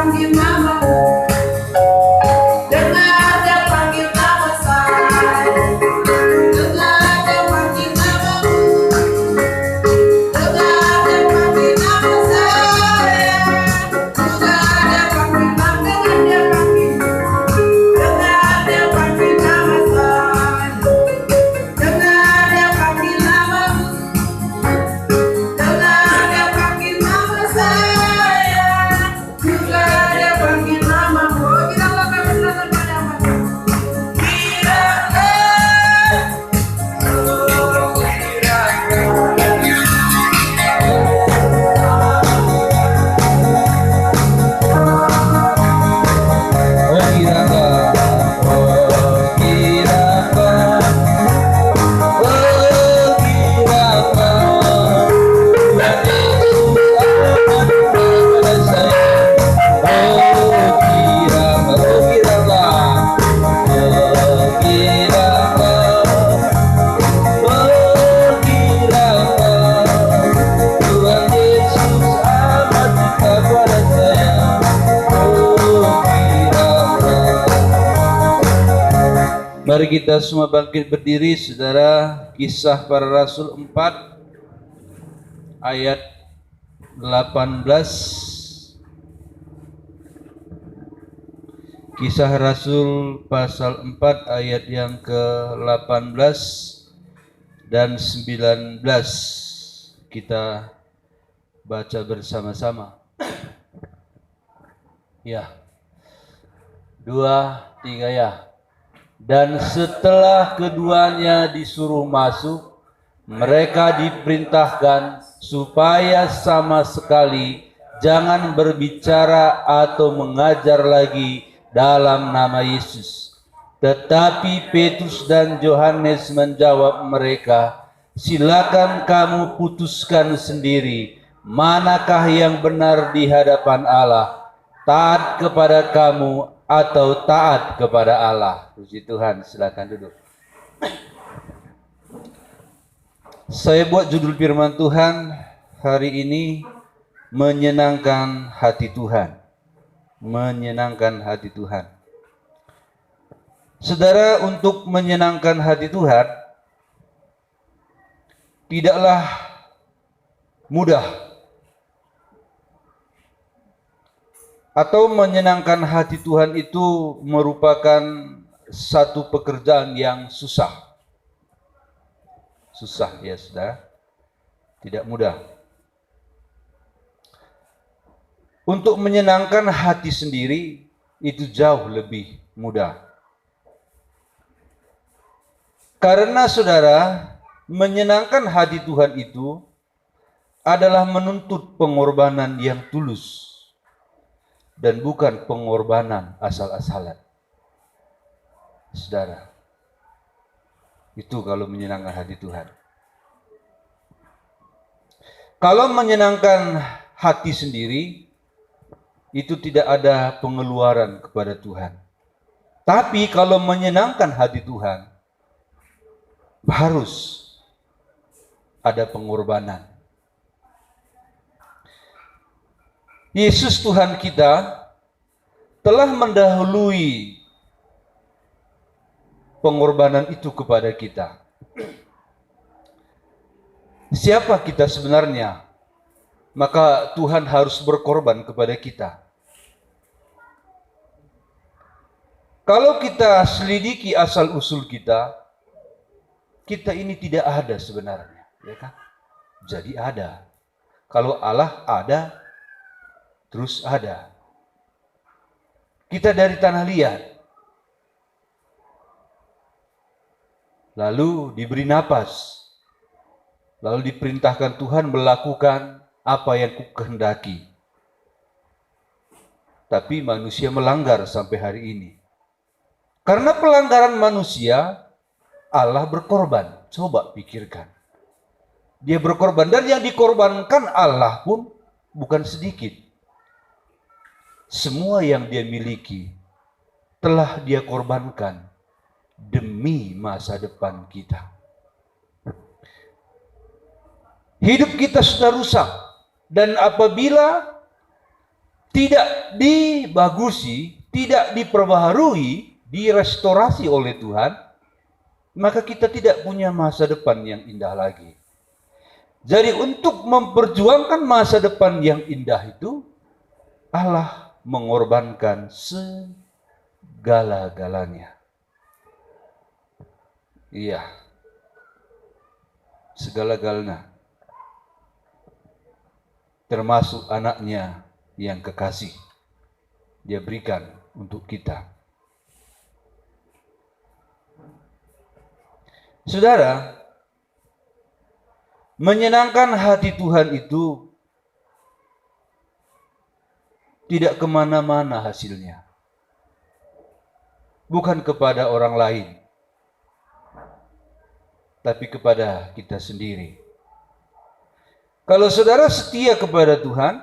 panggil namamu, dengar dia panggil nama saya, dengar dia panggil namamu, dengar dia panggil nama saya, dengar dia panggil nama, dengar dia panggil, dengar dia panggil nama saya, dengar dia panggil namamu, dengar dia panggil nama saya, juga dia panggil namamu. Kita akan berdoa pada Tuhan. Mari kita semua bangkit berdiri, saudara. Kisah Para Rasul 4 ayat 18. Kisah Rasul pasal 4 ayat yang ke-18 dan 19. Kita baca bersama-sama. Ya. 2, 3 ya. Dan setelah keduanya disuruh masuk, mereka diperintahkan supaya sama sekali jangan berbicara atau mengajar lagi dalam nama Yesus. Tetapi Petrus dan Yohanes menjawab mereka, silakan kamu putuskan sendiri manakah yang benar di hadapan Allah, taat kepada kamu atau taat kepada Allah. Puji Tuhan, silakan duduk. Saya buat judul firman Tuhan hari ini, menyenangkan hati Tuhan. Menyenangkan hati Tuhan. Saudara, untuk menyenangkan hati Tuhan tidaklah mudah. Atau menyenangkan hati Tuhan itu merupakan satu pekerjaan yang susah. Susah ya saudara, tidak mudah. Untuk menyenangkan hati sendiri itu jauh lebih mudah. Karena saudara, menyenangkan hati Tuhan itu adalah menuntut pengorbanan yang tulus. Dan bukan pengorbanan asal-asalan. Saudara, itu kalau menyenangkan hati Tuhan. Kalau menyenangkan hati sendiri, itu tidak ada pengeluaran kepada Tuhan. Tapi kalau menyenangkan hati Tuhan, harus ada pengorbanan. Yesus Tuhan kita telah mendahului pengorbanan itu kepada kita. Siapa kita sebenarnya? Maka Tuhan harus berkorban kepada kita. Kalau kita selidiki asal-usul kita, kita ini tidak ada sebenarnya, ya kan? Jadi ada. Kalau Allah ada, terus ada. Kita dari tanah liat. Lalu diberi napas. Lalu diperintahkan Tuhan melakukan apa yang kukehendaki. Tapi manusia melanggar sampai hari ini. Karena pelanggaran manusia, Allah berkorban. Coba pikirkan. Dia berkorban, dan yang dikorbankan Allah pun bukan sedikit. Semua yang dia miliki telah dia korbankan demi masa depan kita. Hidup kita sudah rusak, dan apabila tidak dibagusi, tidak diperbaharui, direstorasi oleh Tuhan, maka kita tidak punya masa depan yang indah lagi. Jadi untuk memperjuangkan masa depan yang indah itu, Allah mengorbankan segala-galanya. Iya, segala-galanya. Termasuk anaknya yang kekasih. Dia berikan untuk kita. Saudara, menyenangkan hati Tuhan itu tidak kemana-mana hasilnya. Bukan kepada orang lain, tapi kepada kita sendiri. Kalau saudara setia kepada Tuhan,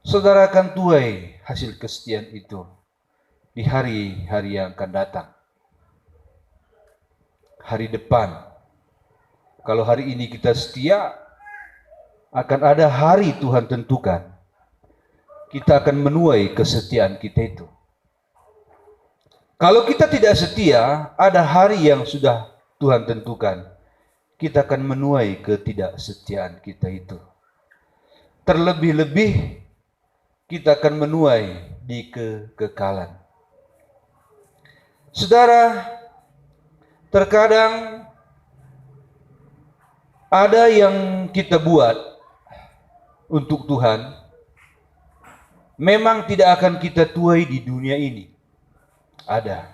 saudara akan tuai hasil kesetiaan itu di hari-hari yang akan datang. Hari depan. Kalau hari ini kita setia, akan ada hari Tuhan tentukan. Kita akan menuai kesetiaan kita itu. Kalau kita tidak setia, ada hari yang sudah Tuhan tentukan. Kita akan menuai ketidaksetiaan kita itu. Terlebih-lebih kita akan menuai di kekekalan. Saudara, terkadang ada yang kita buat untuk Tuhan, memang tidak akan kita tuai di dunia ini. Ada.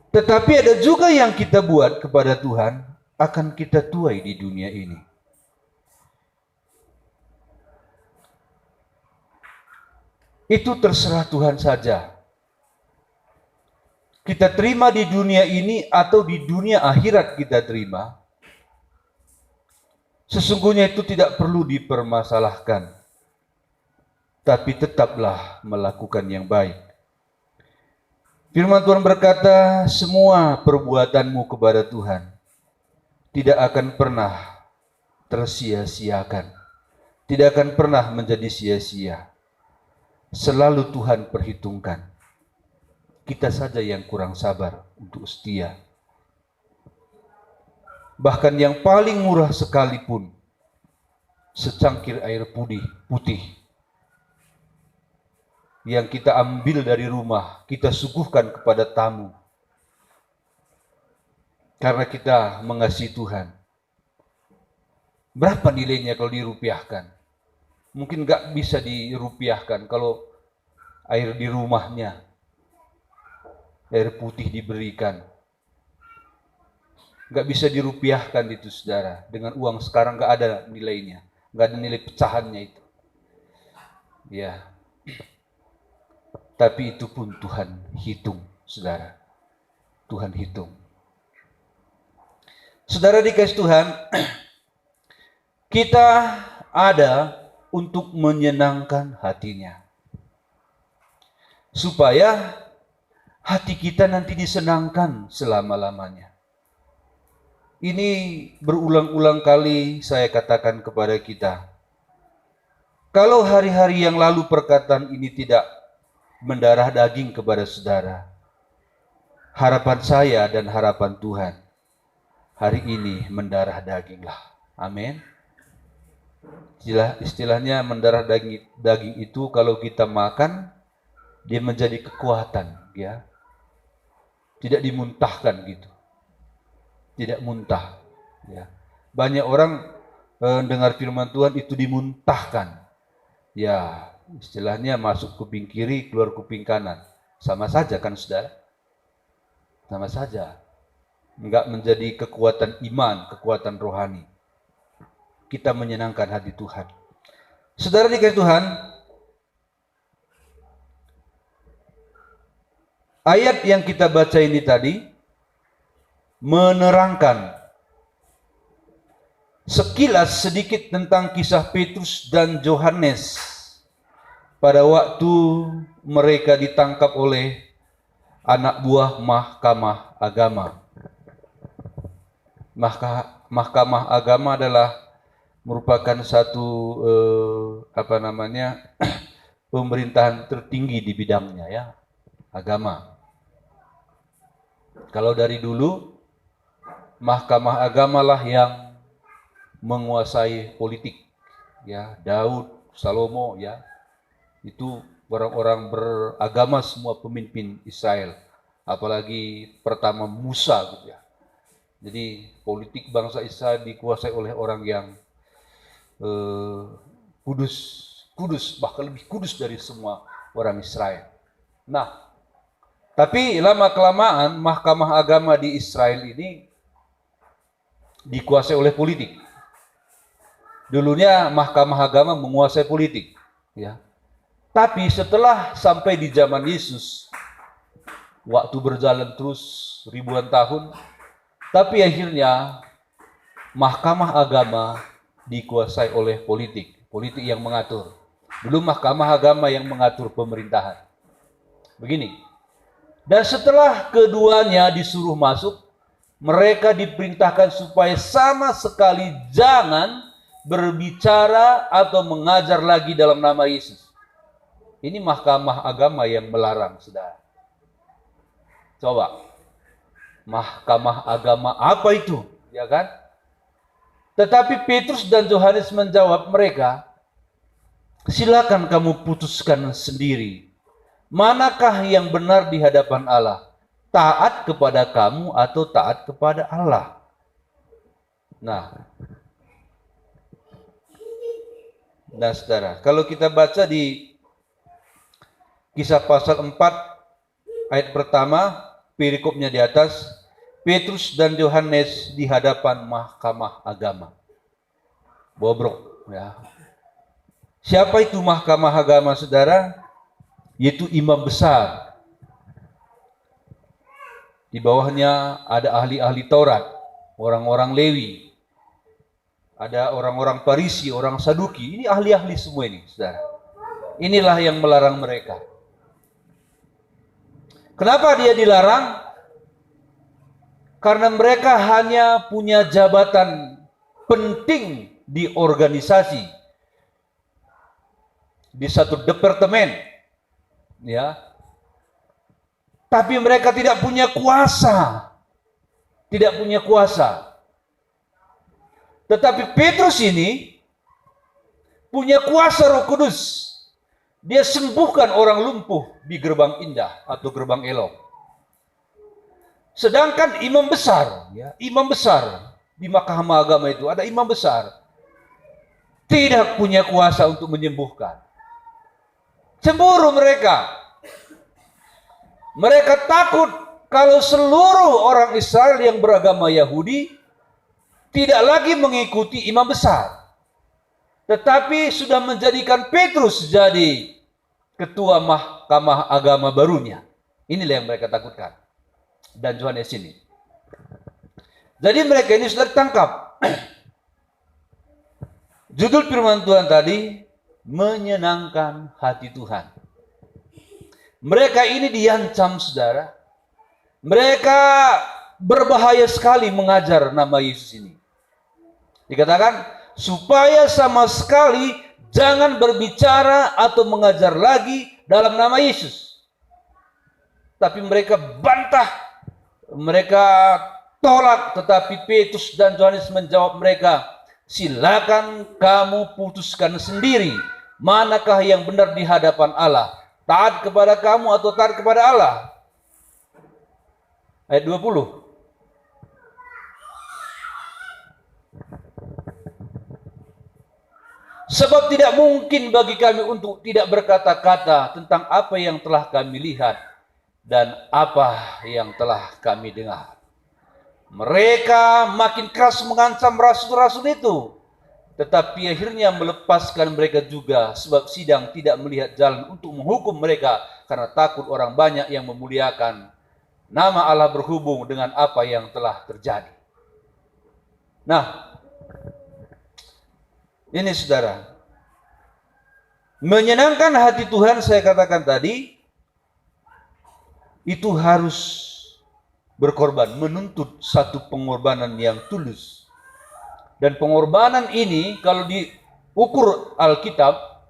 Tetapi ada juga yang kita buat kepada Tuhan, akan kita tuai di dunia ini. Itu terserah Tuhan saja. Kita terima di dunia ini atau di dunia akhirat kita terima, sesungguhnya itu tidak perlu dipermasalahkan. Tapi tetaplah melakukan yang baik. Firman Tuhan berkata, semua perbuatanmu kepada Tuhan tidak akan pernah tersia-siakan. Tidak akan pernah menjadi sia-sia. Selalu Tuhan perhitungkan. Kita saja yang kurang sabar untuk setia. Bahkan yang paling murah sekalipun, secangkir air putih yang kita ambil dari rumah, kita suguhkan kepada tamu. Karena kita mengasihi Tuhan. Berapa nilainya kalau dirupiahkan? Mungkin gak bisa dirupiahkan kalau air di rumahnya, air putih diberikan. Gak bisa dirupiahkan itu, saudara. Dengan uang sekarang gak ada nilainya. Gak ada nilai pecahannya itu. Ya. Tapi itu pun Tuhan hitung, saudara. Tuhan hitung. Saudara dikasih Tuhan, kita ada untuk menyenangkan hatinya. Supaya hati kita nanti disenangkan selama-lamanya. Ini berulang-ulang kali saya katakan kepada kita. Kalau hari-hari yang lalu perkataan ini tidak mendarah daging kepada saudara, harapan saya dan harapan Tuhan hari ini mendarah daginglah. Amin. Istilahnya mendarah daging itu kalau kita makan dia menjadi kekuatan, ya. Tidak dimuntahkan gitu. Tidak muntah, ya. Banyak orang dengar firman Tuhan itu dimuntahkan. Ya, istilahnya masuk kuping kiri, keluar kuping kanan. Sama saja kan, saudara? Sama saja. Enggak menjadi kekuatan iman, kekuatan rohani. Kita menyenangkan hati Tuhan. Saudara dikasih Tuhan, ayat yang kita baca ini tadi menerangkan sekilas sedikit tentang kisah Petrus dan Yohanes pada waktu mereka ditangkap oleh anak buah mahkamah agama. Mahkamah agama adalah merupakan satu pemerintahan tertinggi di bidangnya ya, agama. Kalau dari dulu mahkamah agama lah yang menguasai politik ya, Daud, Salomo ya, itu orang-orang beragama semua pemimpin Israel, apalagi pertama Musa gitu ya. Jadi politik bangsa Israel dikuasai oleh orang yang kudus, bahkan lebih kudus dari semua orang Israel. Nah, tapi lama-kelamaan mahkamah agama di Israel ini dikuasai oleh politik. Dulunya mahkamah agama menguasai politik, ya. Tapi setelah sampai di zaman Yesus, waktu berjalan terus ribuan tahun, tapi akhirnya mahkamah agama dikuasai oleh politik yang mengatur. Dulu mahkamah agama yang mengatur pemerintahan. Begini. Dan setelah keduanya disuruh masuk, mereka diperintahkan supaya sama sekali jangan berbicara atau mengajar lagi dalam nama Yesus. Ini mahkamah agama yang melarang, saudara. Coba. Mahkamah agama apa itu? Ya kan? Tetapi Petrus dan Yohanes menjawab mereka, silakan kamu putuskan sendiri. Manakah yang benar di hadapan Allah? Taat kepada kamu atau taat kepada Allah? Nah, saudara, kalau kita baca di Kisah pasal 4 ayat pertama, perikopnya di atas, Petrus dan Yohanes di hadapan mahkamah agama. Bobrok ya. Siapa itu mahkamah agama, saudara? Yaitu imam besar. Di bawahnya ada ahli-ahli Taurat, orang-orang Lewi. Ada orang-orang Farisi, orang Saduki. Ini ahli-ahli semua ini, saudara. Inilah yang melarang mereka. Kenapa dia dilarang? Karena mereka hanya punya jabatan penting di organisasi, di satu departemen, ya. Tapi mereka tidak punya kuasa, Tetapi Petrus ini punya kuasa Roh Kudus. Dia sembuhkan orang lumpuh di gerbang indah atau gerbang elok. Sedangkan imam besar di mahkamah agama itu ada imam besar, tidak punya kuasa untuk menyembuhkan. Cemburu mereka. Mereka takut kalau seluruh orang Israel yang beragama Yahudi tidak lagi mengikuti imam besar, tetapi sudah menjadikan Petrus jadi ketua mahkamah agama barunya. Inilah yang mereka takutkan. Dan Yohanes ini. Jadi mereka ini sudah ditangkap. Judul firman Tuhan tadi, menyenangkan hati Tuhan. Mereka ini diancam, saudara. Mereka berbahaya sekali mengajar nama Yesus ini. Dikatakan, supaya sama sekali jangan berbicara atau mengajar lagi dalam nama Yesus. Tapi mereka bantah. Mereka tolak, tetapi Petrus dan Yohanes menjawab mereka, silakan kamu putuskan sendiri manakah yang benar di hadapan Allah, taat kepada kamu atau taat kepada Allah. Ayat 20. Sebab tidak mungkin bagi kami untuk tidak berkata-kata tentang apa yang telah kami lihat dan apa yang telah kami dengar. Mereka makin keras mengancam rasul-rasul itu, tetapi akhirnya melepaskan mereka juga, sebab sidang tidak melihat jalan untuk menghukum mereka karena takut orang banyak yang memuliakan nama Allah berhubung dengan apa yang telah terjadi. Nah, ini saudara, menyenangkan hati Tuhan, saya katakan tadi, itu harus berkorban, menuntut satu pengorbanan yang tulus. Dan pengorbanan ini kalau diukur Alkitab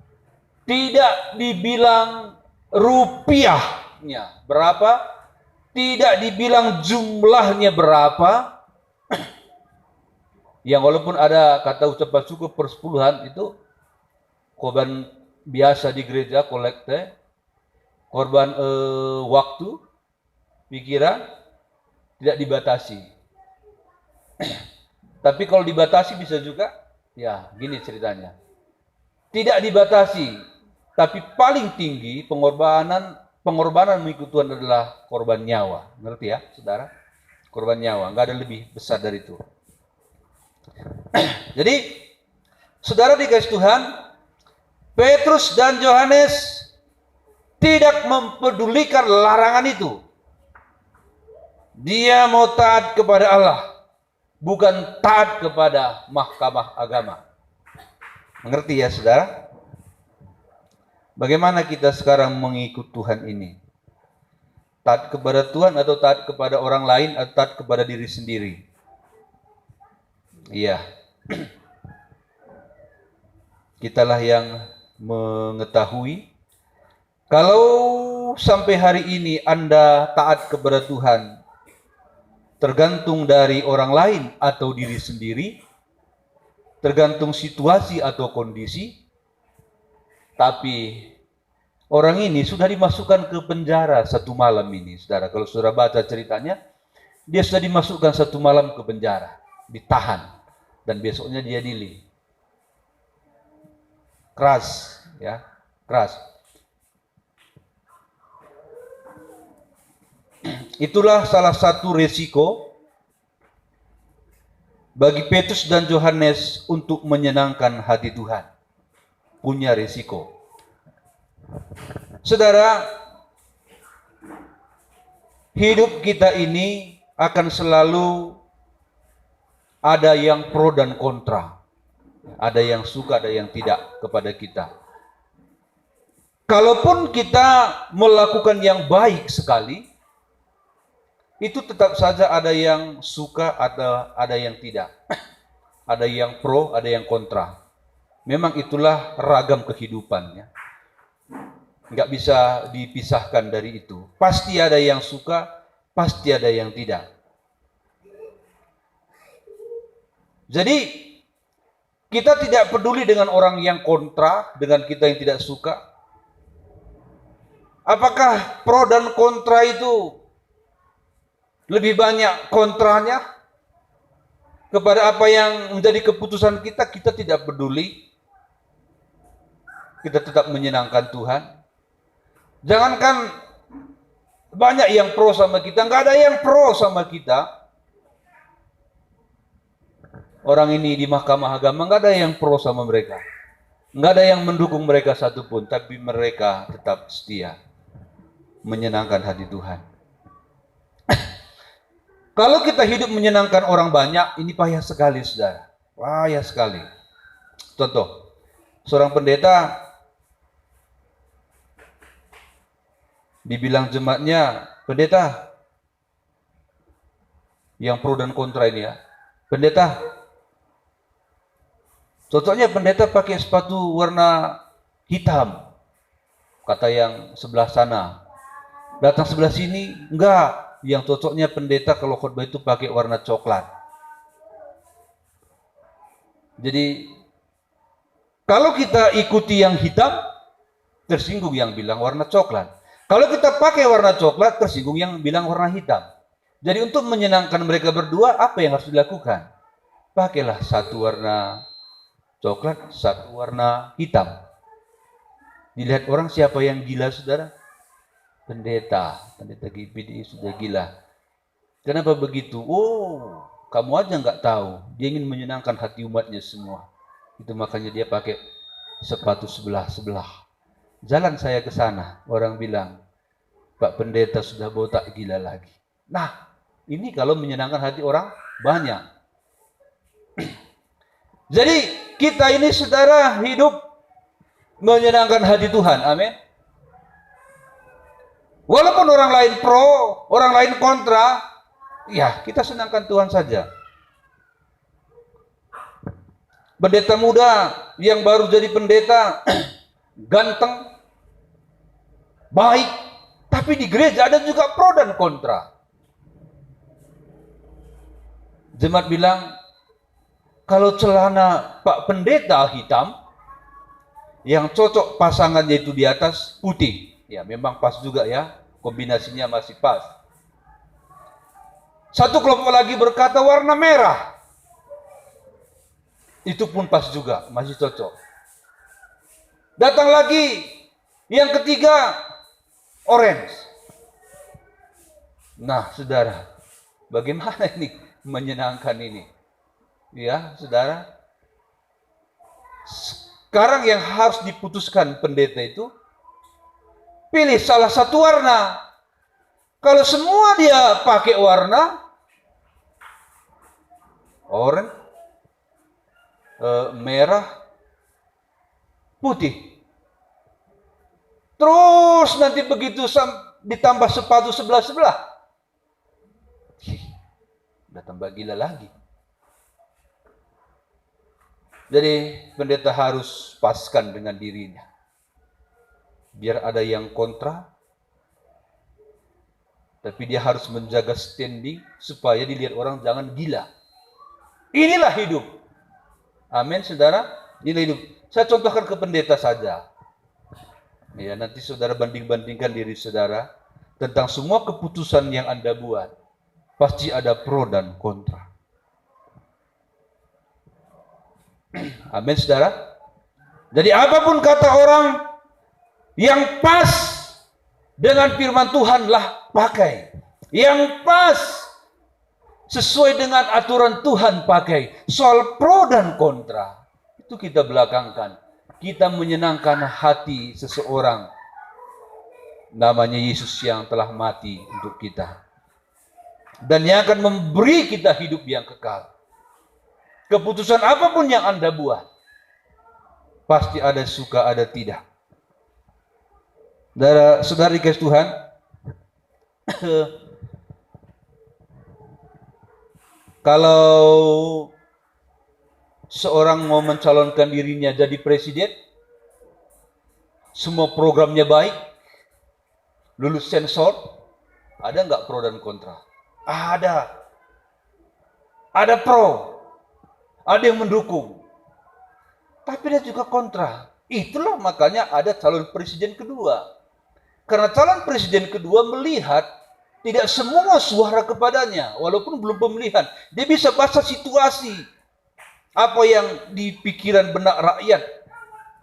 tidak dibilang rupiahnya berapa, tidak dibilang jumlahnya berapa. Yang walaupun ada kata ucapan syukur persepuluhan itu korban biasa di gereja, kolekte, korban waktu, pikiran, tidak dibatasi. Tapi kalau dibatasi bisa juga, ya gini ceritanya. Tidak dibatasi, tapi paling tinggi pengorbanan mengikut Tuhan adalah korban nyawa. Ngerti ya, saudara? Korban nyawa, nggak ada lebih besar dari itu. Jadi, saudara dikasih Tuhan, Petrus dan Yohanes tidak mempedulikan larangan itu. Dia mau taat kepada Allah, bukan taat kepada mahkamah agama. Mengerti ya saudara? Bagaimana kita sekarang mengikut Tuhan ini? Taat kepada Tuhan atau taat kepada orang lain atau taat kepada diri sendiri? Iya. Kitalah yang mengetahui. Kalau sampai hari ini Anda taat kepada Tuhan tergantung dari orang lain atau diri sendiri, tergantung situasi atau kondisi, tapi orang ini sudah dimasukkan ke penjara satu malam ini, saudara. Kalau saudara baca ceritanya, dia sudah dimasukkan satu malam ke penjara, ditahan, dan besoknya dia dili. Keras, ya, keras. Itulah salah satu resiko bagi Petrus dan Yohanes untuk menyenangkan hati Tuhan. Punya resiko. Saudara, hidup kita ini akan selalu ada yang pro dan kontra. Ada yang suka, ada yang tidak kepada kita. Kalaupun kita melakukan yang baik sekali, itu tetap saja ada yang suka, ada yang tidak. Ada yang pro, ada yang kontra. Memang itulah ragam kehidupannya. Nggak bisa dipisahkan dari itu. Pasti ada yang suka, pasti ada yang tidak. Jadi, kita tidak peduli dengan orang yang kontra, dengan kita yang tidak suka. Apakah pro dan kontra itu lebih banyak kontranya kepada apa yang menjadi keputusan kita? Kita tidak peduli. Kita tetap menyenangkan Tuhan. Jangankan banyak yang pro sama kita, nggak ada yang pro sama kita. Orang ini di mahkamah agama nggak ada yang pro sama mereka. Nggak ada yang mendukung mereka satupun, tapi mereka tetap setia menyenangkan hati Tuhan. Kalau kita hidup menyenangkan orang banyak, ini payah sekali, saudara. Payah sekali. Contoh, seorang pendeta dibilang jemaatnya, pendeta, yang pro dan kontra ini ya, pendeta, cocoknya pendeta pakai sepatu warna hitam, kata yang sebelah sana. Datang sebelah sini, enggak. Yang cocoknya pendeta kalau khotbah itu pakai warna coklat. Jadi kalau kita ikuti yang hitam, tersinggung yang bilang warna coklat. Kalau kita pakai warna coklat, tersinggung yang bilang warna hitam. Jadi untuk menyenangkan mereka berdua, apa yang harus dilakukan? Pakailah satu warna coklat, satu warna hitam. Dilihat orang siapa yang gila, saudara? Pendeta GPDI sudah gila. Kenapa begitu? Oh, kamu aja nggak tahu. Dia ingin menyenangkan hati umatnya semua. Itu makanya dia pakai sepatu sebelah-sebelah. Jalan saya ke sana, orang bilang, Pak Pendeta sudah botak gila lagi. Nah, ini kalau menyenangkan hati orang banyak. Jadi kita ini saudara hidup menyenangkan hati Tuhan. Amin. Walaupun orang lain pro, orang lain kontra, ya kita senangkan Tuhan saja. pendeta muda yang baru jadi pendeta, ganteng, baik, tapi di gereja ada juga pro dan kontra. Jemaat bilang, kalau celana Pak Pendeta hitam, yang cocok pasangannya itu di atas putih. Ya memang pas juga ya, kombinasinya masih pas. Satu kelompok lagi berkata warna merah. Itu pun pas juga, masih cocok. Datang lagi yang ketiga, orange. Nah, saudara, bagaimana ini menyenangkan ini? Ya, saudara. Sekarang yang harus diputuskan pendeta itu, pilih salah satu warna. Kalau semua dia pakai warna orange, merah, putih. Terus nanti begitu ditambah sepatu sebelah-sebelah, udah tambah gila lagi. Jadi pendeta harus paskan dengan dirinya. Biar ada yang kontra, tapi dia harus menjaga standing supaya dilihat orang jangan gila. Inilah hidup. Amin, saudara. Inilah hidup. Saya contohkan ke pendeta saja. Ya, nanti saudara banding-bandingkan diri saudara tentang semua keputusan yang Anda buat. Pasti ada pro dan kontra. Amin, saudara. Jadi apapun kata orang, yang pas dengan firman Tuhanlah pakai. Yang pas sesuai dengan aturan Tuhan pakai. Soal pro dan kontra itu kita belakangkan. Kita menyenangkan hati seseorang, namanya Yesus yang telah mati untuk kita, dan yang akan memberi kita hidup yang kekal. Keputusan apapun yang Anda buat, pasti ada suka, ada tidak. Saudari kasih Tuhan, kalau seorang mau mencalonkan dirinya jadi presiden, semua programnya baik, lulus sensor, ada nggak pro dan kontra? Ada. Ada pro, ada yang mendukung, tapi ada juga kontra. Itulah makanya ada calon presiden kedua. Karena calon presiden kedua melihat tidak semua suara kepadanya, walaupun belum pemilihan. Dia bisa baca situasi, apa yang di pikiran benak rakyat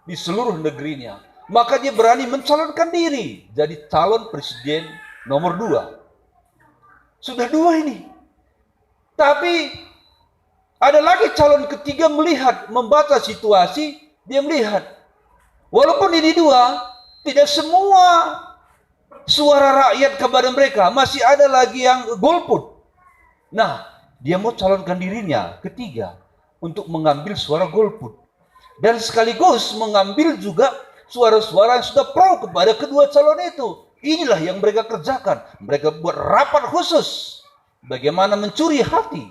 di seluruh negerinya. Maka dia berani mencalonkan diri jadi calon presiden nomor 2. Sudah 2 ini. Tapi ada lagi calon ketiga melihat, membaca situasi, dia melihat. Walaupun ini 2, tidak semua suara rakyat kepada mereka, masih ada lagi yang golput. Nah, dia mau calonkan dirinya ketiga untuk mengambil suara golput. Dan sekaligus mengambil juga suara-suara yang sudah pro kepada kedua calon itu. Inilah yang mereka kerjakan. Mereka buat rapat khusus bagaimana mencuri hati.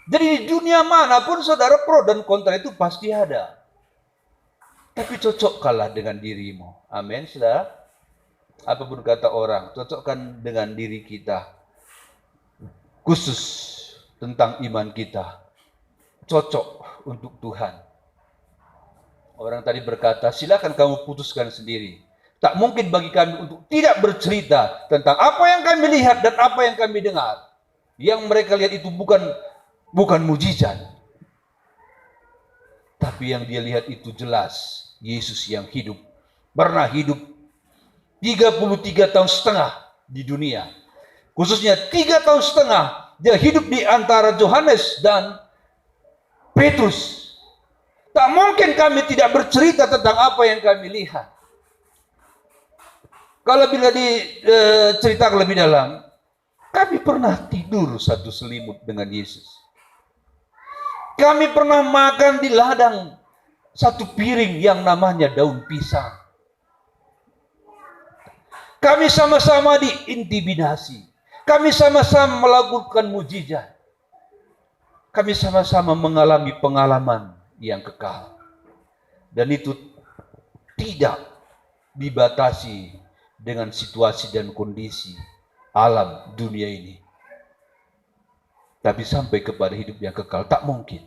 Jadi di dunia manapun saudara, pro dan kontra itu pasti ada. Tapi cocokkanlah dengan dirimu. Amin, saudara. Apapun kata orang, cocokkan dengan diri kita. Khusus tentang iman kita. Cocok untuk Tuhan. Orang tadi berkata, silakan kamu putuskan sendiri. Tak mungkin bagi kami untuk tidak bercerita tentang apa yang kami lihat dan apa yang kami dengar. Yang mereka lihat itu bukan mujizat. Tapi yang dia lihat itu jelas. Yesus yang hidup. Pernah hidup 33 tahun setengah di dunia. Khususnya 3 tahun setengah dia hidup di antara Yohanes dan Petrus. Tak mungkin kami tidak bercerita tentang apa yang kami lihat. Kalau bila diceritakan lebih dalam, kami pernah tidur satu selimut dengan Yesus. Kami pernah makan di ladang satu piring yang namanya daun pisang. Kami sama-sama diintimidasi. Kami sama-sama melakukan mujizat. Kami sama-sama mengalami pengalaman yang kekal. Dan itu tidak dibatasi dengan situasi dan kondisi alam dunia ini. Tapi sampai kepada hidup yang kekal, tak mungkin.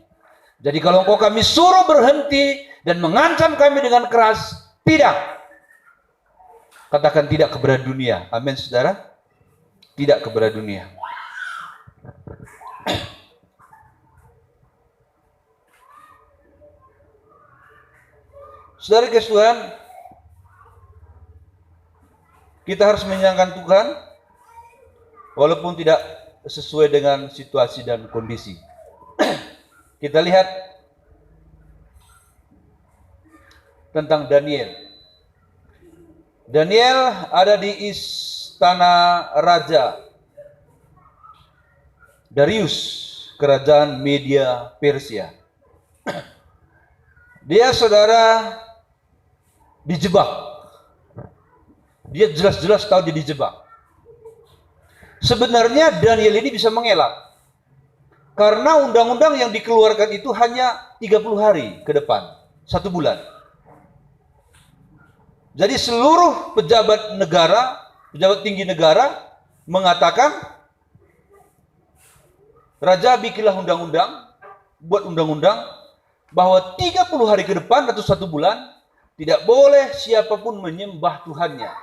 Jadi kalau engkau kami suruh berhenti dan mengancam kami dengan keras, tidak. Katakan tidak kepada dunia. Amin, saudara. Tidak kepada dunia. Saudara kasih Tuhan, kita harus menyenangkan Tuhan walaupun tidak sesuai dengan situasi dan kondisi. Kita lihat tentang Daniel. Daniel ada di istana Raja Darius, kerajaan Media Persia. Dia, saudara, dijebak. Dia jelas-jelas tahu dia dijebak. Sebenarnya Daniel ini bisa mengelak. Karena undang-undang yang dikeluarkan itu hanya 30 hari ke depan. 1 bulan. Jadi seluruh pejabat negara, pejabat tinggi negara mengatakan, Raja bikinlah undang-undang, buat undang-undang, bahwa 30 hari ke depan atau 1 bulan, tidak boleh siapapun menyembah Tuhannya.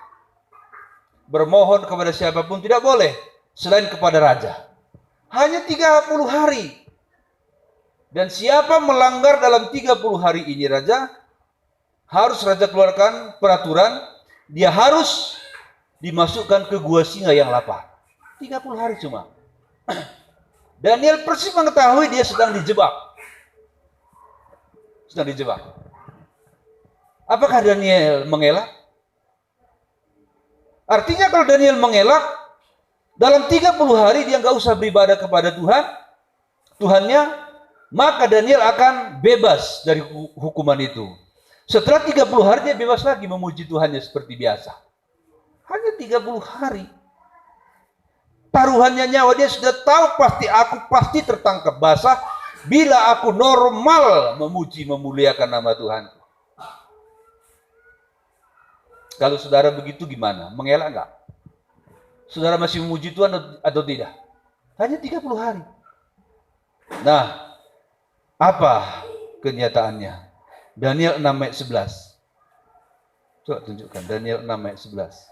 Bermohon kepada siapapun tidak boleh, selain kepada Raja. Hanya 30 hari. Dan siapa melanggar dalam 30 hari ini, Raja keluarkan peraturan, dia harus dimasukkan ke gua singa yang lapar. 30 hari cuma. Daniel persis mengetahui dia sedang dijebak. Apakah Daniel mengelak? Artinya kalau Daniel mengelak, dalam 30 hari dia nggak usah beribadah kepada Tuhannya, maka Daniel akan bebas dari hukuman itu. Setelah 30 hari dia bebas lagi memuji Tuhannya seperti biasa. Hanya 30 hari. Taruhannya nyawa, dia sudah tahu aku pasti tertangkap basah bila aku normal memuji memuliakan nama Tuhanku. Kalau saudara begitu gimana? Mengelak enggak? Saudara masih memuji Tuhan atau tidak? Hanya 30 hari. Nah, apa kenyataannya? Daniel 6 ayat 11. Coba tunjukkan Daniel 6 ayat 11.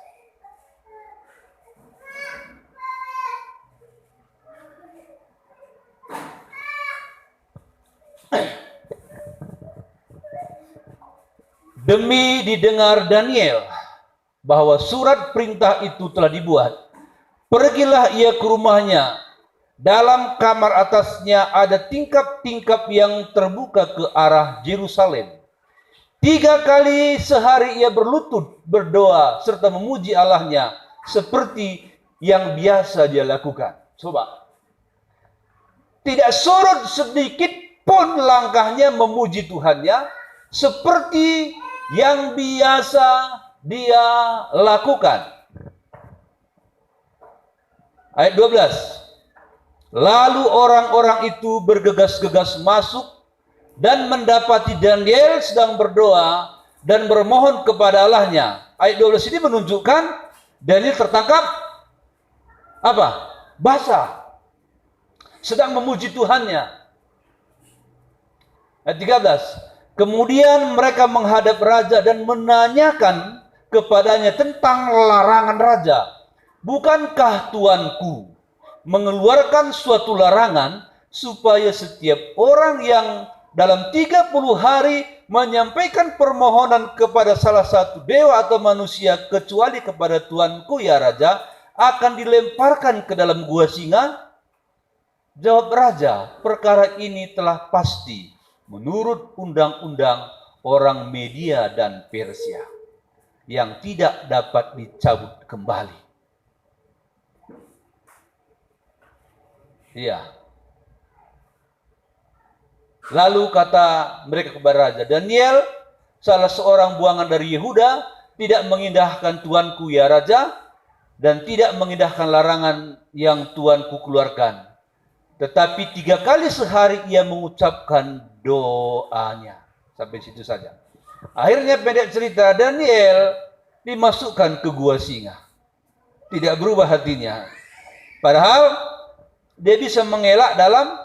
Demi didengar Daniel bahwa surat perintah itu telah dibuat, pergilah ia ke rumahnya. Dalam kamar atasnya ada tingkap-tingkap yang terbuka ke arah Yerusalem. 3 kali sehari ia berlutut, berdoa, serta memuji Allahnya seperti yang biasa dia lakukan. Coba. Tidak surut sedikit pun langkahnya memuji Tuhannya seperti yang biasa dia lakukan. Ayat 12. Lalu orang-orang itu bergegas-gegas masuk dan mendapati Daniel sedang berdoa dan bermohon kepada Allahnya. Ayat 12 ini menunjukkan Daniel tertangkap apa? Basah. Sedang memuji Tuhannya. Ayat 13. Kemudian mereka menghadap raja dan menanyakan kepadanya tentang larangan raja. Bukankah tuanku mengeluarkan suatu larangan supaya setiap orang yang dalam 30 hari menyampaikan permohonan kepada salah satu dewa atau manusia kecuali kepada tuanku ya raja akan dilemparkan ke dalam gua singa? Jawab raja, perkara ini telah pasti menurut undang-undang orang Media dan Persia yang tidak dapat dicabut kembali. Iya. Lalu kata mereka kepada raja, Daniel, salah seorang buangan dari Yehuda, tidak mengindahkan tuanku ya raja, dan tidak mengindahkan larangan yang tuanku keluarkan. Tetapi 3 kali sehari ia mengucapkan doanya. Sampai situ saja. Akhirnya pendek cerita, Daniel dimasukkan ke gua singa. Tidak berubah hatinya. Padahal dia bisa mengelak dalam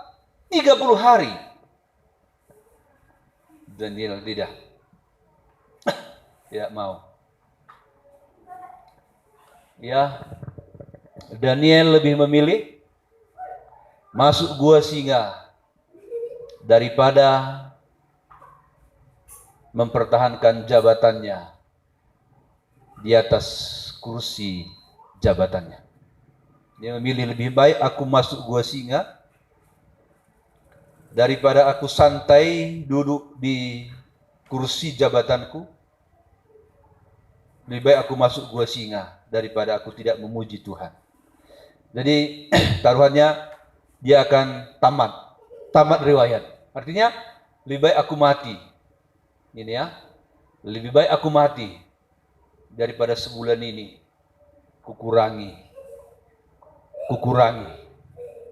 30 hari. Daniel tidak. Tidak mau. Ya, Daniel lebih memilih masuk gua singa daripada mempertahankan jabatannya di atas kursi jabatannya. Dia memilih lebih baik aku masuk gua singa daripada aku santai duduk di kursi jabatanku. Lebih baik aku masuk gua singa daripada aku tidak memuji Tuhan. Jadi taruhannya dia akan tamat riwayat. Artinya lebih baik aku mati. Ini ya, lebih baik aku mati daripada sebulan ini kukurangi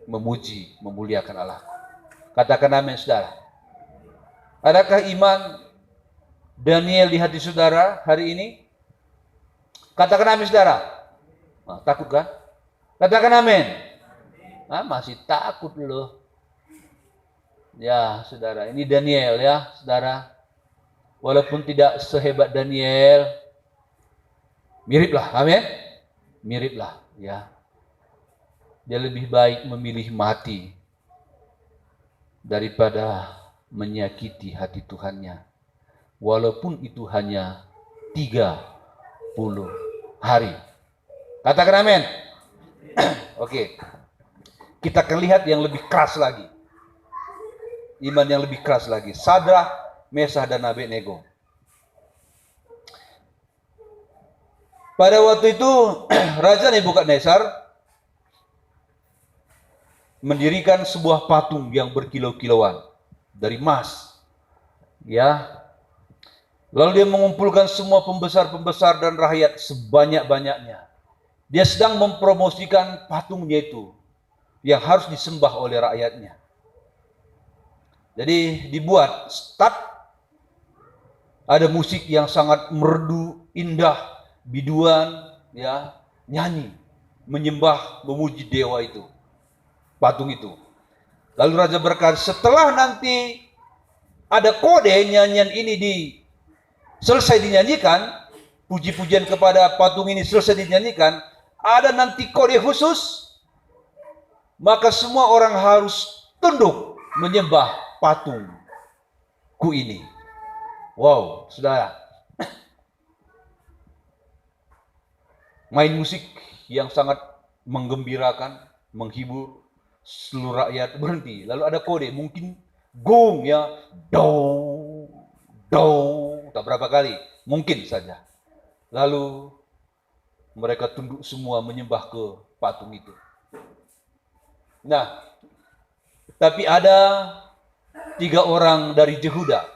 memuji, memuliakan Allah. Katakan amin, saudara. Adakah iman Daniel di hati saudara hari ini? Katakan amin, saudara. Nah, takut kan? Katakan amin. Nah, masih takut loh. Ya, saudara, ini Daniel ya, saudara. Walaupun tidak sehebat Daniel, miriplah, amin. Miriplah, ya. Dia lebih baik memilih mati daripada menyakiti hati Tuhannya. Walaupun itu hanya 30 hari. Katakan amin. Oke. Kita akan lihat yang lebih keras lagi. Iman yang lebih keras lagi. Sadrak, Mesah, dan Abednego. Pada waktu itu Raja Nebukadnezar mendirikan sebuah patung yang berkilau-kilauan dari emas. Ya. Lalu dia mengumpulkan semua pembesar-pembesar dan rakyat sebanyak-banyaknya. Dia sedang mempromosikan patungnya itu yang harus disembah oleh rakyatnya. Jadi dibuat stad, ada musik yang sangat merdu, indah, biduan, ya, nyanyi, menyembah, memuji dewa itu, patung itu. Lalu raja berkata, setelah nanti ada kode nyanyian ini selesai dinyanyikan, puji-pujian kepada patung ini selesai dinyanyikan, ada nanti kode khusus, maka semua orang harus tunduk menyembah patungku ini. Wow, saudara. Main musik yang sangat menggembirakan, menghibur, seluruh rakyat berhenti. Lalu ada kode, mungkin gong ya, do, tak berapa kali, mungkin saja. Lalu mereka tunduk semua menyembah ke patung itu. Nah, tapi ada 3 orang dari Yehuda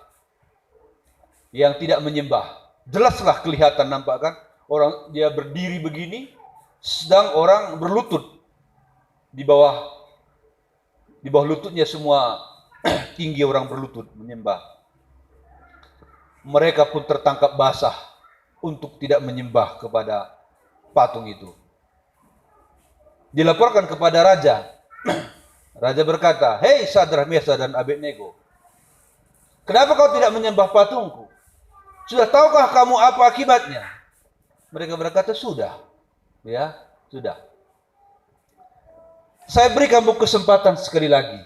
yang tidak menyembah. Jelaslah kelihatan, nampak kan? Orang dia berdiri begini, sedang orang berlutut di bawah lututnya semua tinggi orang berlutut menyembah. Mereka pun tertangkap basah untuk tidak menyembah kepada patung itu. Dilaporkan kepada raja. Raja berkata, "Hei Sadrak, Mesah, dan Abednego, kenapa kau tidak menyembah patungku? Sudah tahukah kamu apa akibatnya?" Mereka berkata, "Sudah." Ya, sudah. Saya beri kamu kesempatan sekali lagi.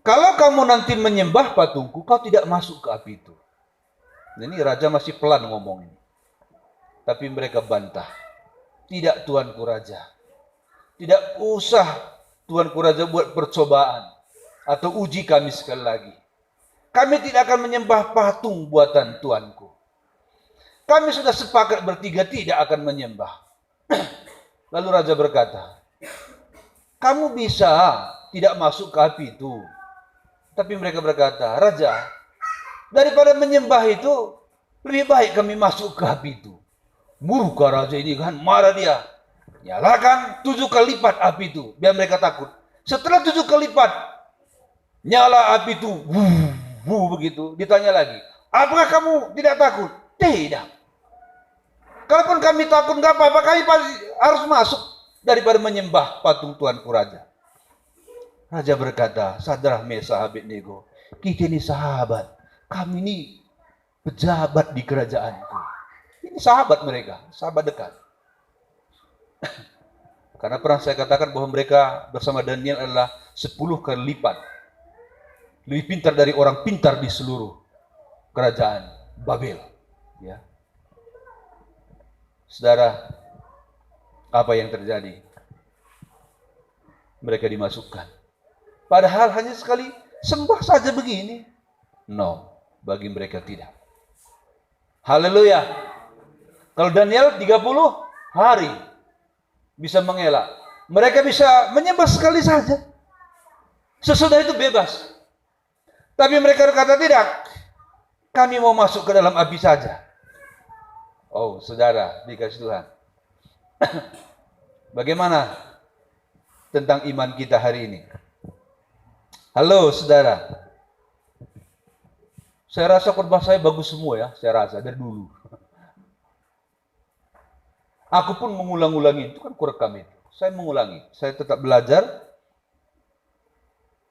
Kalau kamu nanti menyembah patungku, kau tidak masuk ke api itu. Ini raja masih pelan ngomong ini. Tapi mereka bantah. Tidak, tuanku raja. Tidak usah tuanku raja buat percobaan atau uji kami sekali lagi. Kami tidak akan menyembah patung buatan tuanku. Kami sudah sepakat bertiga tidak akan menyembah. Lalu raja berkata, kamu bisa tidak masuk ke api itu. Tapi mereka berkata, raja, daripada menyembah itu, lebih baik kami masuk ke api itu. Murka raja ini kan, marah dia. Nyalakan 7 kali lipat api itu, biar mereka takut. Setelah 7 kali lipat, nyala api itu, begitu. Ditanya lagi, apakah kamu tidak takut? Tidak. Kalaupun kami takut, nggak apa-apa, kami pasti harus masuk daripada menyembah patung Tuanku Raja. Raja berkata, Sadrah, Mesah, Abednego, kita ini sahabat, kami ini pejabat di kerajaanku. Ini sahabat mereka, sahabat dekat. Karena pernah saya katakan bahwa mereka bersama Daniel adalah 10 kali lipat lebih pintar dari orang pintar di seluruh kerajaan Babel. Ya. Saudara, apa yang terjadi? Mereka dimasukkan. Padahal hanya sekali sembah saja begini. No, bagi mereka tidak. Haleluya. Kalau Daniel 30 hari bisa mengelak. Mereka bisa menyembah sekali saja. Sesudah itu bebas. Tapi mereka berkata tidak. Kami mau masuk ke dalam api saja. Oh, saudara, dikasih Tuhan. Bagaimana tentang iman kita hari ini? Halo, saudara. Saya rasa khotbah saya bagus semua ya, saya rasa dari dulu. Aku pun mengulang-ulangi, itu kan kurekam itu. Saya mengulangi, saya tetap belajar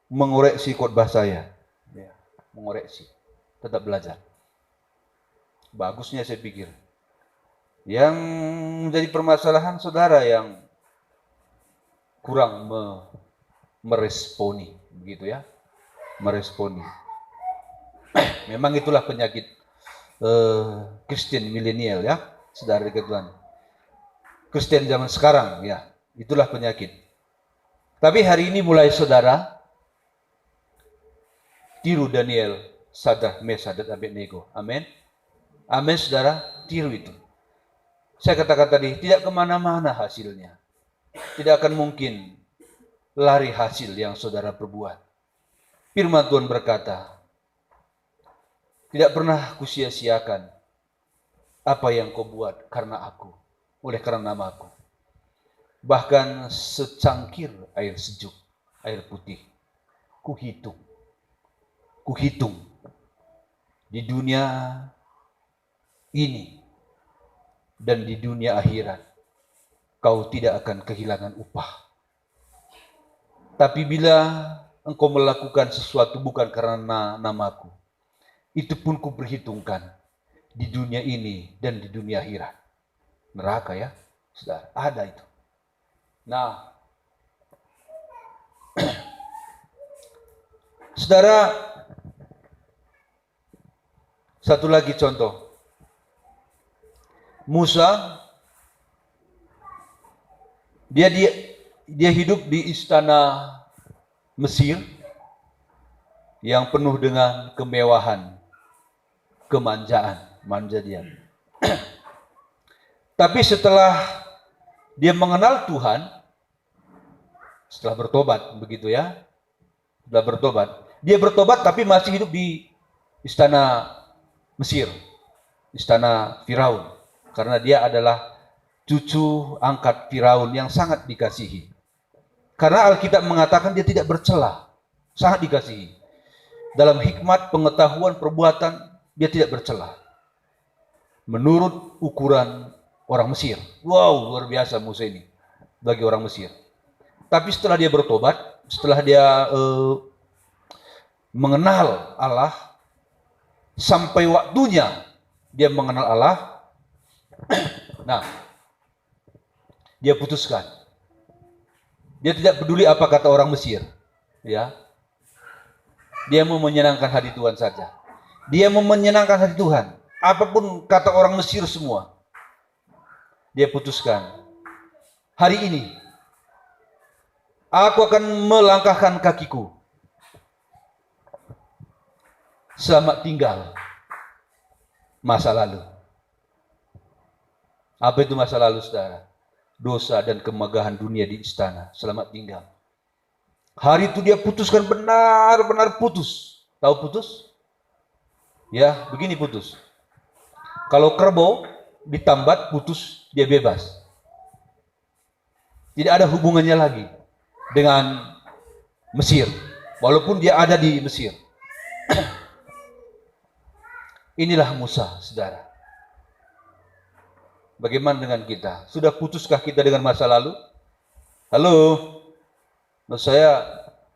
mengoreksi khotbah saya. Ya, mengoreksi, tetap belajar. Bagusnya saya pikir. Yang menjadi permasalahan saudara yang kurang meresponi, begitu ya, meresponi. Memang itulah penyakit Kristen milenial ya, saudara dekat Tuhan. Kristen zaman sekarang ya, itulah penyakit. Tapi hari ini mulai saudara tiru Daniel, Sadrah, Mesah, dan Abednego. Amin. Amin saudara, tiru itu. Saya katakan tadi, tidak kemana-mana hasilnya. Tidak akan mungkin lari hasil yang saudara perbuat. Firman Tuhan berkata, tidak pernah kusia-siakan apa yang kau buat karena aku, oleh karena namaku. Bahkan secangkir air sejuk, air putih, kuhitung di dunia ini dan di dunia akhirat, kau tidak akan kehilangan upah. Tapi bila engkau melakukan sesuatu bukan karena namaku, itu pun kuperhitungkan di dunia ini dan di dunia akhirat. Neraka ya, saudara, ada itu. Nah, saudara, satu lagi contoh. Musa, dia hidup di istana Mesir yang penuh dengan kemewahan, kemanjaan, manja dia. Tapi setelah dia mengenal Tuhan, setelah bertobat, begitu ya, setelah bertobat, dia bertobat tapi masih hidup di istana Mesir, istana Firaun, karena dia adalah cucu angkat Firaun yang sangat dikasihi. Karena Alkitab mengatakan dia tidak bercela, sangat dikasihi. Dalam hikmat, pengetahuan, perbuatan, dia tidak bercela. Menurut ukuran orang Mesir. Wow, luar biasa Musa ini bagi orang Mesir. Tapi setelah dia bertobat, setelah dia mengenal Allah, sampai waktunya dia mengenal Allah, nah, dia putuskan. Dia tidak peduli apa kata orang Mesir, ya. Dia mau menyenangkan hati Tuhan saja. Dia mau menyenangkan hati Tuhan. Apapun kata orang Mesir semua, dia putuskan. Hari ini, aku akan melangkahkan kakiku. Selamat tinggal masa lalu. Apa itu masa lalu, saudara? Dosa dan kemegahan dunia di istana. Selamat tinggal. Hari itu dia putuskan, benar-benar putus. Tahu putus? Ya, begini putus. Kalau kerbau ditambat putus, dia bebas. Tidak ada hubungannya lagi dengan Mesir. Walaupun dia ada di Mesir. Inilah Musa, saudara. Bagaimana dengan kita? Sudah putuskah kita dengan masa lalu? Halo? Menurut saya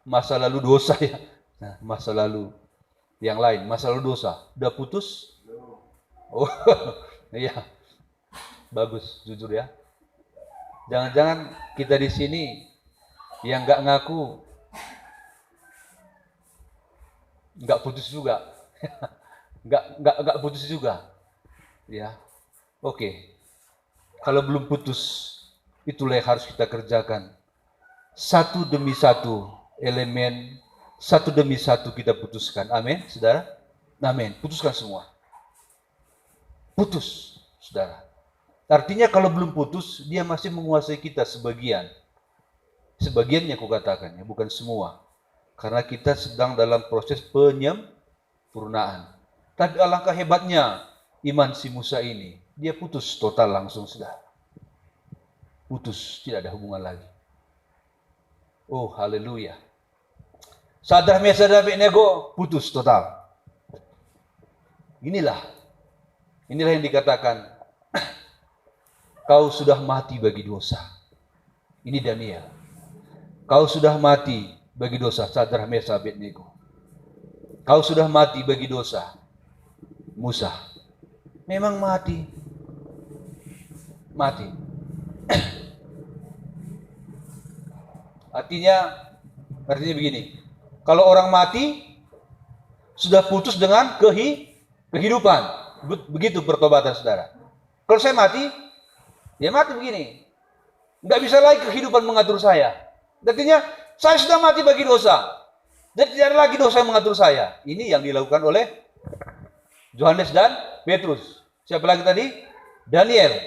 masa lalu dosa ya. Nah, masa lalu yang lain, masa lalu dosa. Udah putus? Oh, iya. Bagus, jujur ya. Jangan-jangan kita di sini yang nggak ngaku nggak putus juga. nggak putus juga. Ya. Oke. Kalau belum putus, itulah yang harus kita kerjakan. Satu demi satu elemen, satu demi satu kita putuskan. Amin, saudara? Amin. Putuskan semua. Putus, saudara. Artinya kalau belum putus, dia masih menguasai kita sebagian. Sebagiannya aku katakan, ya, bukan semua. Karena kita sedang dalam proses penyempurnaan. Tapi alangkah hebatnya iman si Musa ini. Dia putus total langsung, saudara. Putus, tidak ada hubungan lagi. Oh, haleluya. Sadrah, Mesyad, dan Abednego putus total. Inilah yang dikatakan, kau sudah mati bagi dosa. Ini Daniel. Kau sudah mati bagi dosa, Sadrah, Mesyad, Abednego. Kau sudah mati bagi dosa, Musa. Memang mati. Mati. Artinya begini. Kalau orang mati sudah putus dengan kehidupan. Begitu pertobatan, saudara. Kalau saya mati, ya mati begini. Nggak bisa lagi kehidupan mengatur saya. Artinya saya sudah mati bagi dosa. Jadi tidak ada lagi dosa yang mengatur saya. Ini yang dilakukan oleh Yohanes dan Petrus. Siapa lagi tadi? Daniel,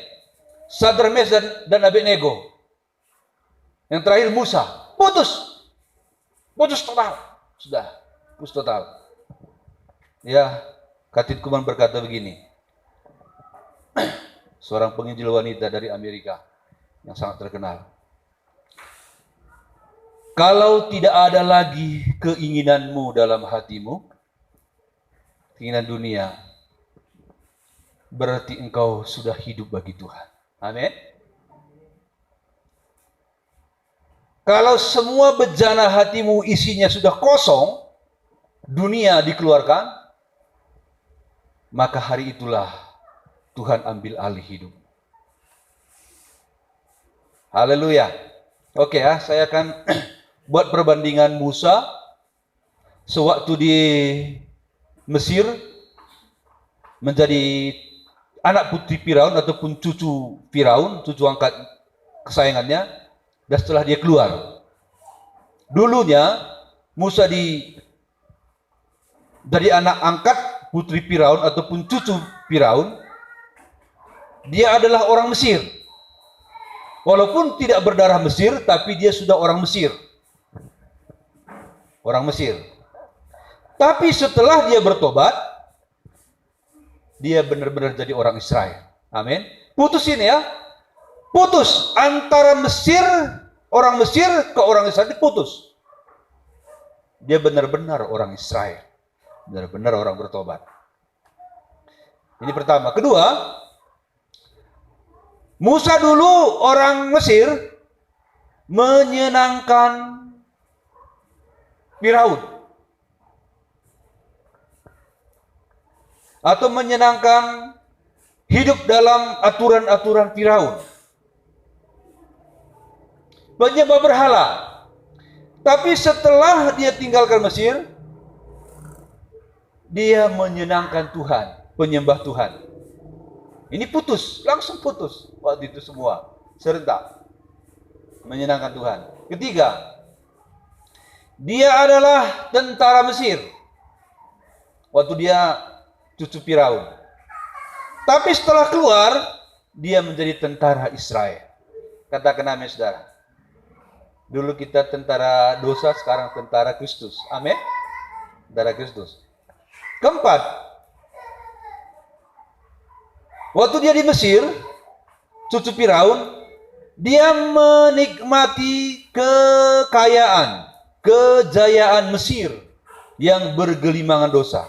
Sadrah, Mesyad, dan Abednego. Yang terakhir Musa. Putus total. Sudah, putus total. Ya, Katid Kuman berkata begini. Seorang penginjil wanita dari Amerika yang sangat terkenal. Kalau tidak ada lagi keinginanmu dalam hatimu, keinginan dunia, berarti engkau sudah hidup bagi Tuhan. Amin. Kalau semua bejana hatimu isinya sudah kosong, dunia dikeluarkan, maka hari itulah Tuhan ambil alih hidup. Haleluya. Oke ya, saya akan buat perbandingan Musa sewaktu di Mesir menjadi anak putri Firaun ataupun cucu Firaun, cucu angkat kesayangannya. Dan setelah dia keluar, dulunya Musa dari anak angkat putri Firaun ataupun cucu Firaun, dia adalah orang Mesir. Walaupun tidak berdarah Mesir, tapi dia sudah orang Mesir. Orang Mesir. Tapi setelah dia bertobat, dia benar-benar jadi orang Israel. Amin. Putus ini ya. Putus antara Mesir, orang Mesir ke orang Israel, diputus. Dia benar-benar orang Israel. Benar-benar orang bertobat. Ini pertama. Kedua, Musa dulu orang Mesir menyenangkan Firaun. Atau menyenangkan hidup dalam aturan-aturan Firaun. Menyembah berhala. Tapi setelah dia tinggalkan Mesir, dia menyenangkan Tuhan, penyembah Tuhan. Ini putus, langsung putus. Waktu itu semua serentak menyenangkan Tuhan. Ketiga, dia adalah tentara Mesir. Waktu dia cucu Firaun. Tapi setelah keluar, dia menjadi tentara Israel. Katakan amin, saudara. Dulu kita tentara dosa, sekarang tentara Kristus. Amin. Tentara Kristus. Keempat, waktu dia di Mesir, cucu Firaun, Dia menikmati kekayaan, kejayaan Mesir yang bergelimangan dosa.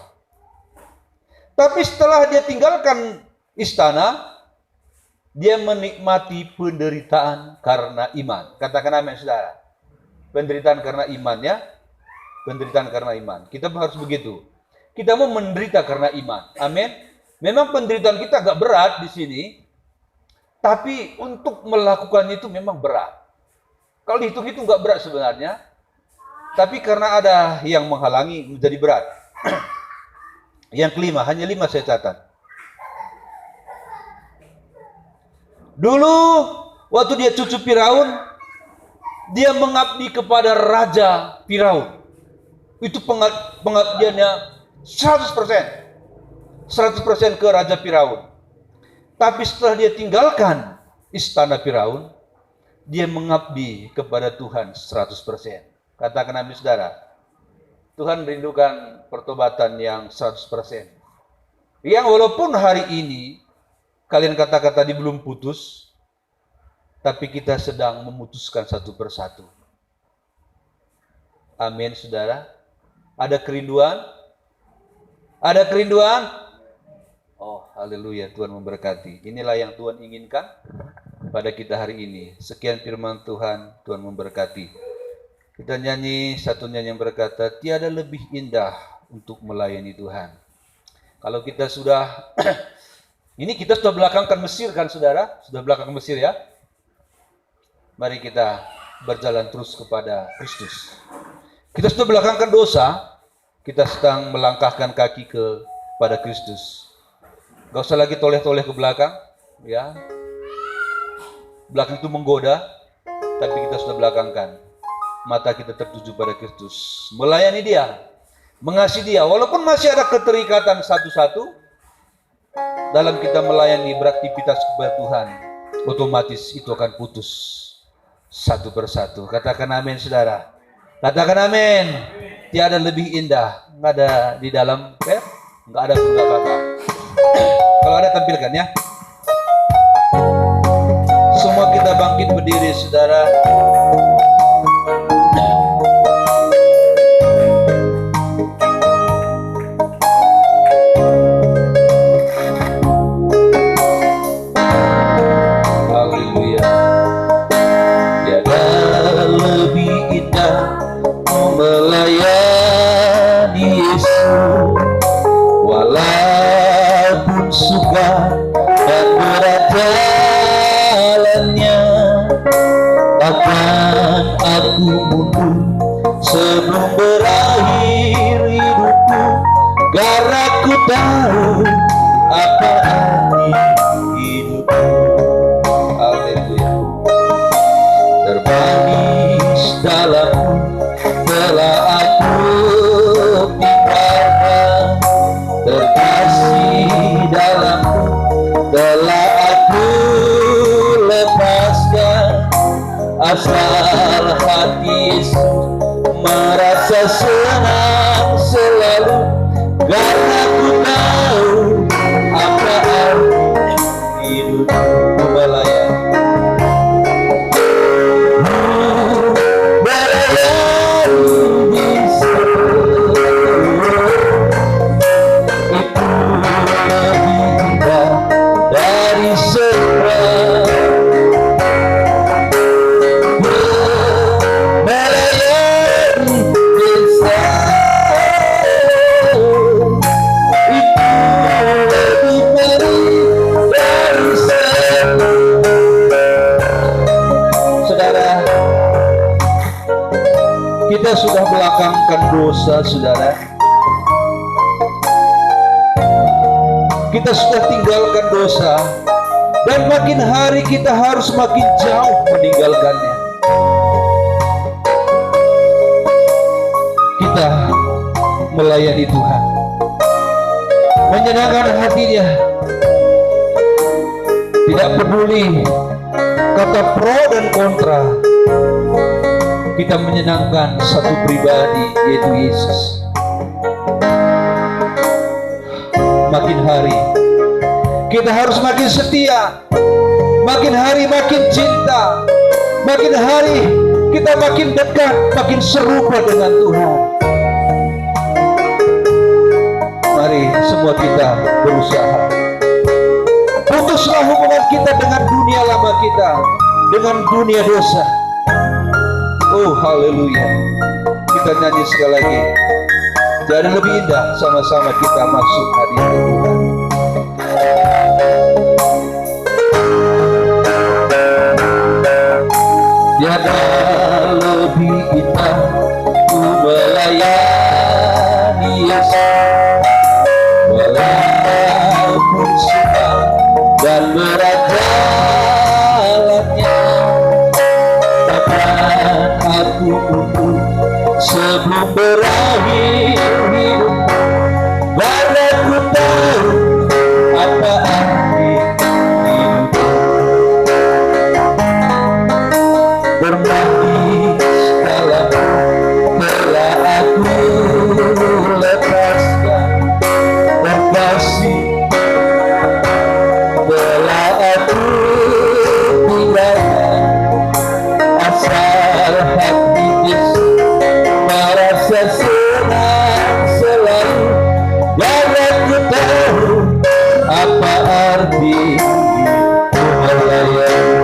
Tapi setelah dia tinggalkan istana, dia menikmati penderitaan karena iman. Katakan amin, saudara. Penderitaan karena iman, ya. Penderitaan karena iman. Kita harus begitu. Kita mau menderita karena iman. Amin. Memang penderitaan kita agak berat di sini, tapi untuk melakukan itu memang berat. Kalau dihitung itu nggak berat sebenarnya, tapi karena ada yang menghalangi menjadi berat. Yang kelima, hanya 5 saya catat. Dulu waktu dia cucu Firaun, dia mengabdi kepada Raja Firaun. Itu pengabdiannya 100%. 100% ke Raja Firaun. Tapi setelah dia tinggalkan istana Firaun, dia mengabdi kepada Tuhan 100%. Katakan amin, saudara. Tuhan merindukan pertobatan yang 100%. Yang walaupun hari ini kalian kata-kata tadi belum putus, tapi kita sedang memutuskan satu persatu. Amin, saudara. Ada kerinduan? Ada kerinduan? Oh, haleluya, Tuhan memberkati. Inilah yang Tuhan inginkan pada kita hari ini. Sekian firman Tuhan, Tuhan memberkati. Kita nyanyi satu nyanyian yang berkata, tiada lebih indah untuk melayani Tuhan. Kalau kita sudah, ini kita sudah belakangkan Mesir kan, saudara? Sudah belakang Mesir, ya? Mari kita berjalan terus kepada Kristus. Kita sudah belakangkan dosa, kita sedang melangkahkan kaki kepada Kristus. Gak usah lagi toleh-toleh ke belakang, ya. Belakang itu menggoda, tapi kita sudah belakangkan. Mata kita tertuju pada Kristus, melayani Dia, mengasihi Dia. Walaupun masih ada keterikatan satu-satu dalam kita melayani, beraktivitas kepada Tuhan, otomatis itu akan putus satu persatu. Katakan amin, saudara. Katakan amin. Tiada lebih indah. Nggak ada di dalam nggak ada pun, nggak apa-apa. Kalau ada tampilkan, ya. Semua kita bangkit berdiri, saudara. Melayani Yesus, walaupun suka dan berat jalannya, takkan aku mundur sebelum berakhir hidupku, karena ku tahu apa arti hidupku. Haleluya. Terbanis dalamku telah aku tinggalkan, terkasih dalamku telah aku lepaskan, asal hati Yesus merasa senang selalu, karena ku tahu apa arti hidup melayani. Kita sudah belakangkan dosa, saudara. Kita sudah tinggalkan dosa, dan makin hari kita harus makin jauh meninggalkannya. Kita melayani Tuhan, menyenangkan hati-Nya, tidak peduli kata pro dan kontra. Kita menyenangkan satu pribadi, yaitu Yesus. Makin hari kita harus makin setia, makin hari makin cinta, makin hari kita makin dekat, makin serupa dengan Tuhan. Mari semua kita berusaha. Putuslah hubungan kita dengan dunia lama kita, dengan dunia dosa. Oh haleluya. Kita nyanyi sekali lagi. Jadi lebih indah sama-sama kita masuk hadirat Tuhan. Tiada lebih indah ku melayani Yesus, walaupun susah dan berat jalannya. Takkan aku mundur sebelum berakhir hidup, karena ku tahu apa arti hidup. Bermandi segala telah aku lepaskan, terkasih telah aku tinggalkan. Asal hati Yesus merasa senang selalu, karena ku tahu apa arti melayani.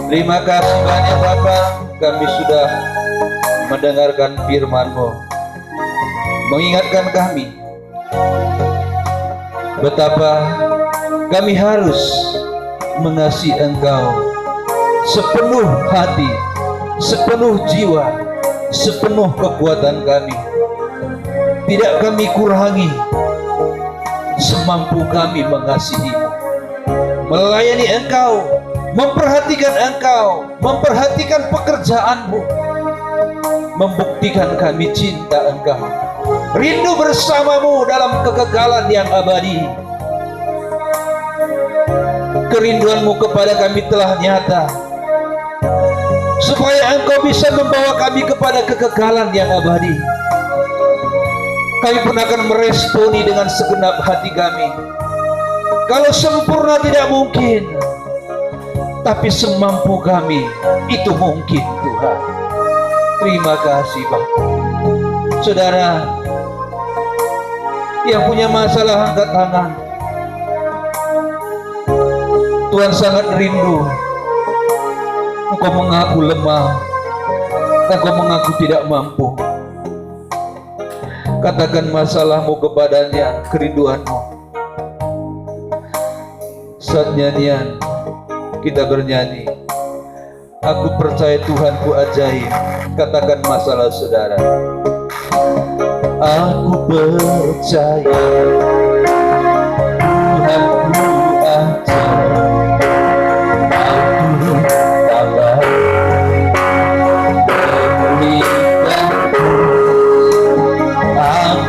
Terima kasih banyak Bapak, kami sudah mendengarkan firman-Mu, mengingatkan kami betapa kami harus mengasihi Engkau sepenuh hati, sepenuh jiwa, sepenuh kekuatan kami. Tidak kami kurangi, semampu kami mengasihi-Mu, melayani Engkau, memperhatikan Engkau, memperhatikan pekerjaan-Mu, membuktikan kami cinta Engkau, rindu bersama-Mu dalam kekekalan yang abadi. Kerinduan-Mu kepada kami telah nyata, supaya Engkau bisa membawa kami kepada kekekalan yang abadi. Kami pun akan meresponi dengan segenap hati kami. Kalau sempurna tidak mungkin, tapi semampu kami itu mungkin, Tuhan. Terima kasih, Bapak. Saudara yang punya masalah, angkat tangan. Tuhan sangat rindu. Engkau mengaku lemah, engkau mengaku tidak mampu. Katakan masalahmu kepadanya, kerinduanmu. Saat nyanyian kita bernyanyi, aku percaya Tuhanku ajaib. Katakan masalah saudara. Aku percaya